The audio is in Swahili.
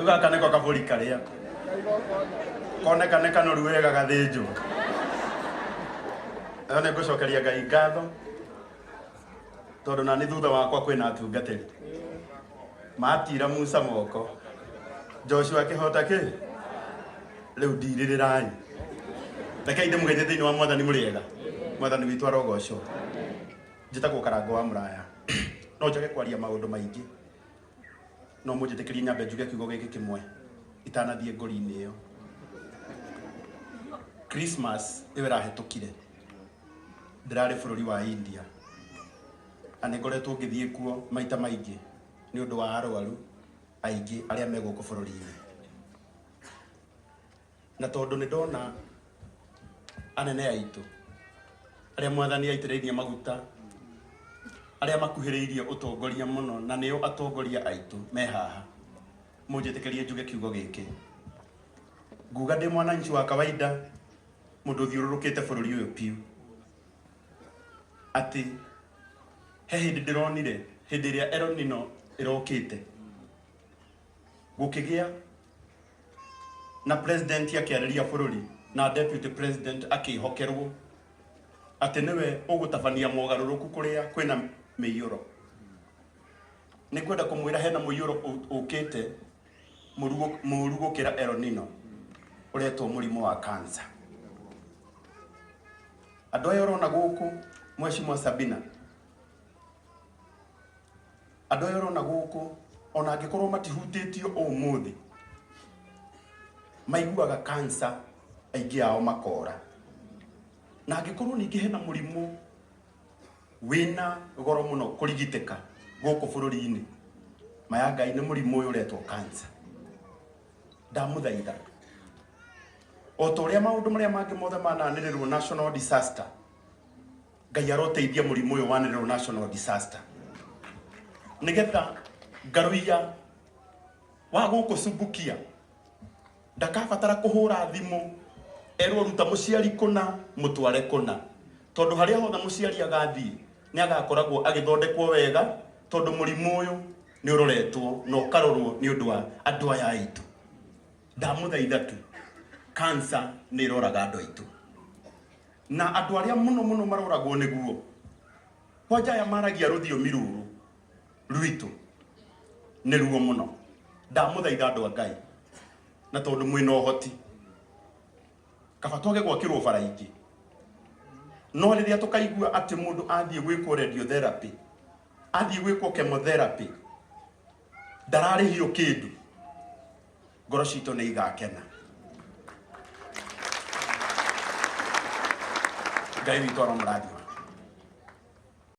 gaka niko kaburi karia koneka no ruwega gathinjo ene ngucokeria Ngai ngatho tondu na ni thutha wakwa kwina atungatiri matira Musa moko Joshua akihota ki riu ndiririrai rekei ndimugeithie thiini wa Mwathani muriega Mwathani witu arogocwo njitagwo Karango wa Muraya no njage kwaria maundu maingi no munjitikirie nyambe njuge kiugo giki kimwe itanathie ngori-ini iyo. Christmas iwe rahetukire ndirari bururi wa India ani ngoretwo ngithie kuo maita maingi ni undu wa arwaru aingi aria me guku bururi-ini na tondu ni ndona anene aitu aria Mwathani aitiriirie maguta aria makuhiriirie utongoria muno na nio atongoria aitu me haha munjitikirie njuge kiugo giki nguga ndi mwananchi wa kawaida mundu thiururukite bururi uyu piu ati he hindi ndironire hindi iria El Nino irokite gukigia na president akiariria bururi na deputy president akihokerwo ati niwe ugutabania mogaruruku kuria kwina miyuro ni kwenda kumwira hena muyuro ukite murugo kira El Nino uretwo murimo wa cancer andu aya urona guku Mheshimiwa Sabina andu aya urona guku ona angikorwo matihutitio umuthi maiguaga cancer aingi ao makora na angikorwo ningi hena murimo wina goro muno kurigiteka guku bururi-ini maya Ngai ni murimo uyu uretwo cancer ndamuthaitha o to uria maundu maria mangi mothe mananirirwo national disaster Ngai aroteithia murimo uyu wananirirwo national disaster nigetha ngaruia wa guku Subukia ndakabatara kuhura thimu erwo ruta muciari kuna mutware kuna tondu haria hothe muciari agathii ni agakoragwo agithondekwo wega tondu murimo uyu ni uroretwo no karorwo ni undu wa andu aya aitu ndamuthaitha tu cancer ni iroraga andu aitu na andu aria muno maroragwo niguo kwanja aya maragia ruthiomi ruru rwitu ni ruo muno ndamuthaitha andu a Ngai na tondu mwina uhoti kaba twage gwakirwo bara ingi no riria tukaigua ati mundu athie gwikwo radiotherapy athie gwikwo chemotherapy ndararihio kindu ngoro cito ni igakena Ngai witu aromurathima.